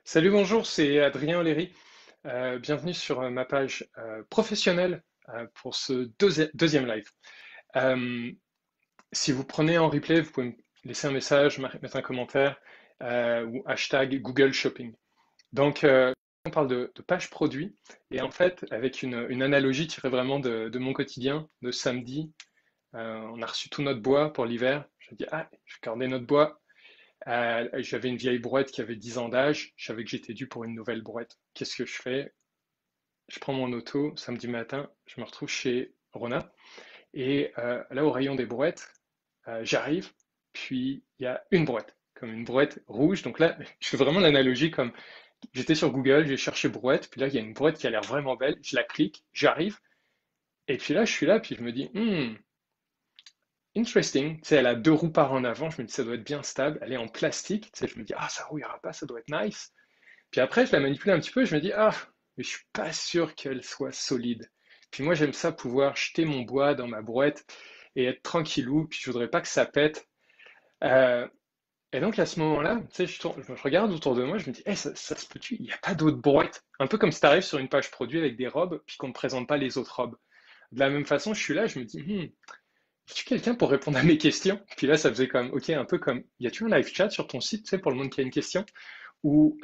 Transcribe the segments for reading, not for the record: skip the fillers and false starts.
Salut, bonjour, c'est Adrien Oléry. Bienvenue sur ma page professionnelle pour ce deuxième live. Euh, Si vous prenez en replay, vous pouvez me laisser un message, mettre un commentaire ou hashtag Google Shopping. Donc, on parle de page produit et en fait, avec une analogie tirée vraiment de mon quotidien, de samedi, on a reçu tout notre bois pour l'hiver. Je dis, ah, je vais garder notre bois. J'avais une vieille brouette qui avait 10 ans d'âge. Je savais que j'étais dû pour une nouvelle brouette. Qu'est-ce que je fais? Je prends mon auto samedi matin, je me retrouve chez Rona. Et là, au rayon des brouettes, j'arrive, puis il y a une brouette, comme une brouette rouge. Donc là, je fais vraiment l'analogie comme j'étais sur Google, j'ai cherché brouette, puis là, il y a une brouette qui a l'air vraiment belle. Je la clique, j'arrive, et puis là, je suis là, puis je me dis, interesting. Tu sais, elle a deux roues par en avant. Je me dis, ça doit être bien stable. Elle est en plastique. Tu sais, je me dis, ah, ça rouillera pas, ça doit être nice. Puis après, je la manipule un petit peu. Je me dis, ah, mais je suis pas sûr qu'elle soit solide. Puis moi, j'aime ça pouvoir jeter mon bois dans ma brouette et être tranquillou. Puis je voudrais pas que ça pète. Euh, et donc à ce moment-là, tu sais, je regarde autour de moi. Je me dis, ça se peut-tu? Il n'y a pas d'autres brouettes. Un peu comme si tu arrives sur une page produit avec des robes, puis qu'on ne te présente pas les autres robes. De la même façon, je suis là, je me dis, as-tu quelqu'un pour répondre à mes questions? Puis là, ça faisait comme, ok, un peu comme, y a-tu un live chat sur ton site, tu sais, pour le monde qui a une question? Ou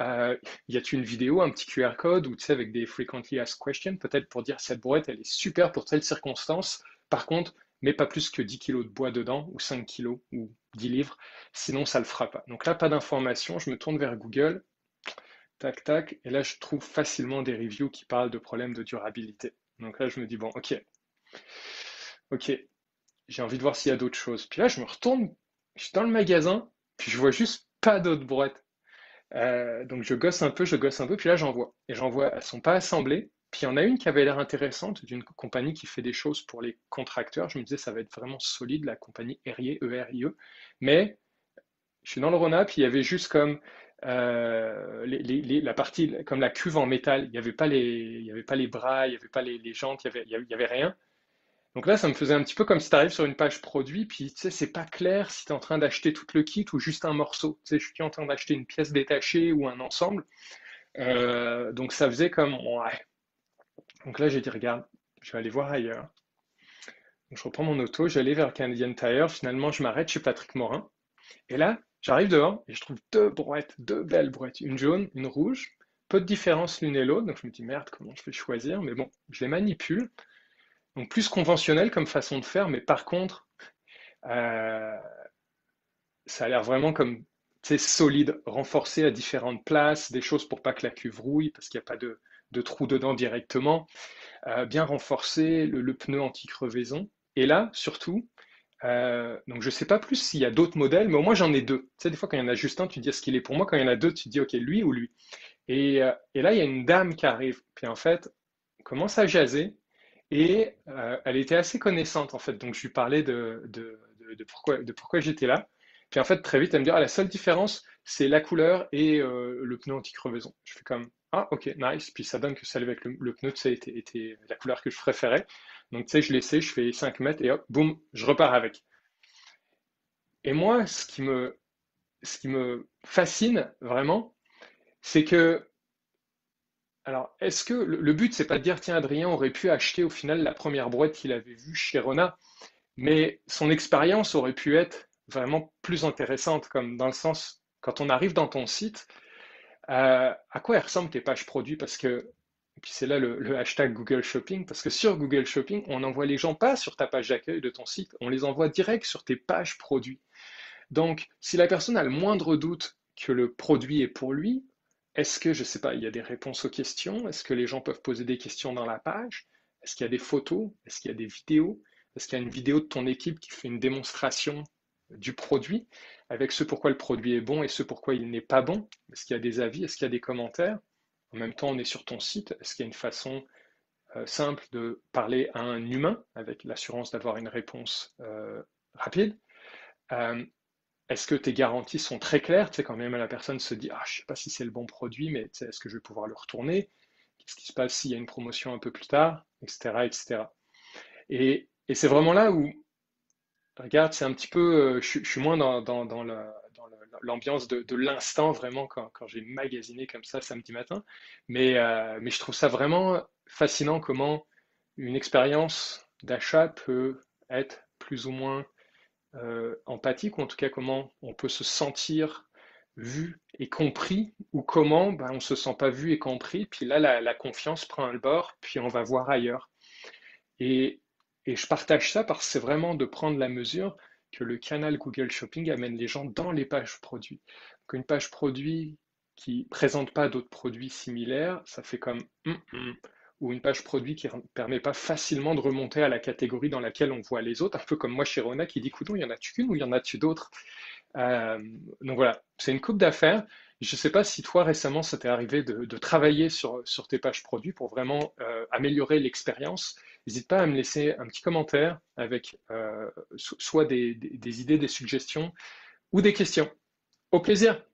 y a-tu une vidéo, un petit QR code, ou tu sais, avec des frequently asked questions, peut-être pour dire cette brouette, elle est super pour telle circonstance. Par contre, mets pas plus que 10 kilos de bois dedans, ou 5 kilos, ou 10 livres, sinon ça le fera pas. Donc là, pas d'informations, je me tourne vers Google, tac, tac, et là, je trouve facilement des reviews qui parlent de problèmes de durabilité. Donc là, je me dis, bon, ok, j'ai envie de voir s'il y a d'autres choses. Puis là, je me retourne, je suis dans le magasin, puis je vois juste pas d'autres brouettes. Donc je gosse un peu, puis là j'en vois. Et j'en vois, elles sont pas assemblées. Puis il y en a une qui avait l'air intéressante, d'une compagnie qui fait des choses pour les contracteurs. Je me disais, ça va être vraiment solide, la compagnie Erie, E-R-I-E. Mais je suis dans le Rhône, puis il y avait juste comme la partie, comme la cuve en métal. Il y avait pas les bras, il y avait pas les jantes, il y avait rien. Donc là, ça me faisait un petit peu comme si tu arrives sur une page produit, puis tu sais, c'est pas clair si tu es en train d'acheter tout le kit ou juste un morceau. Tu sais, je suis en train d'acheter une pièce détachée ou un ensemble. Donc ça faisait comme, ouais. Donc là, j'ai dit, regarde, je vais aller voir ailleurs. Donc je reprends mon auto, j'allais vers Canadian Tire. Finalement, je m'arrête chez Patrick Morin. Et là, j'arrive dehors et je trouve deux brouettes, deux belles brouettes, une jaune, une rouge. Peu de différence l'une et l'autre. Donc je me dis, merde, comment je vais choisir? Mais bon, je les manipule. Donc plus conventionnel comme façon de faire, mais par contre, euh, ça a l'air vraiment comme, tu sais, solide, renforcé à différentes places, des choses pour pas que la cuve rouille, parce qu'il n'y a pas de trou dedans directement, bien renforcé, le pneu anti-crevaison. Et là, surtout, donc je sais pas plus s'il y a d'autres modèles, mais au moins j'en ai deux. Tu sais, des fois quand il y en a juste un, tu te dis est-ce qu'il est pour moi, quand il y en a deux, tu te dis ok, lui ou lui. Et là, il y a une dame qui arrive, puis en fait, on commence à jaser, et elle était assez connaissante en fait, donc je lui parlais de pourquoi j'étais là. Puis en fait, très vite, elle me dit, ah, la seule différence, c'est la couleur et le pneu anti-crevaison. Je fais comme, ah, ok, nice. Puis ça donne que celle avec le pneu, tu sais, était la couleur que je préférais. Donc tu sais, je l'essaie, je fais 5 mètres et hop, boum, je repars avec. Et moi, ce qui me fascine vraiment, c'est que alors, est-ce que le but, c'est pas de dire, tiens, Adrien aurait pu acheter au final la première boîte qu'il avait vue chez Rona, mais son expérience aurait pu être vraiment plus intéressante, comme dans le sens, quand on arrive dans ton site, à quoi elles ressemblent tes pages produits? Parce que, et puis c'est là le hashtag Google Shopping, parce que sur Google Shopping, on n'envoie les gens pas sur ta page d'accueil de ton site, on les envoie direct sur tes pages produits. Donc, si la personne a le moindre doute que le produit est pour lui, est-ce que, je ne sais pas, il y a des réponses aux questions? Est-ce que les gens peuvent poser des questions dans la page? Est-ce qu'il y a des photos? Est-ce qu'il y a des vidéos? Est-ce qu'il y a une vidéo de ton équipe qui fait une démonstration du produit avec ce pourquoi le produit est bon et ce pourquoi il n'est pas bon? Est-ce qu'il y a des avis? Est-ce qu'il y a des commentaires? En même temps, on est sur ton site. Est-ce qu'il y a une façon simple de parler à un humain avec l'assurance d'avoir une réponse rapide? Euh, Est-ce que tes garanties sont très claires? Tu sais, quand même la personne se dit, ah, je sais pas si c'est le bon produit, mais tu sais, est-ce que je vais pouvoir le retourner? Qu'est-ce qui se passe s'il y a une promotion un peu plus tard? Etc., etc. Et c'est vraiment là où, regarde, c'est un petit peu, je suis moins dans l'ambiance de l'instant vraiment quand j'ai magasiné comme ça samedi matin. Mais je trouve ça vraiment fascinant comment une expérience d'achat peut être plus ou moins empathique, ou en tout cas comment on peut se sentir vu et compris, ou comment ben, on ne se sent pas vu et compris, puis là la confiance prend le bord, puis on va voir ailleurs. Et, et je partage ça parce que c'est vraiment de prendre la mesure que le canal Google Shopping amène les gens dans les pages produits. Qu'une page produit qui présente pas d'autres produits similaires, ça fait comme ou une page produit qui ne permet pas facilement de remonter à la catégorie dans laquelle on voit les autres, un peu comme moi chez Rona qui dit, coudon, il y en a-tu qu'une ou il y en a-tu d'autres? Euh, donc voilà, c'est une coupe d'affaires. Je ne sais pas si toi récemment ça t'est arrivé de travailler sur tes pages produits pour vraiment améliorer l'expérience. N'hésite pas à me laisser un petit commentaire avec soit des idées, des suggestions ou des questions. Au plaisir!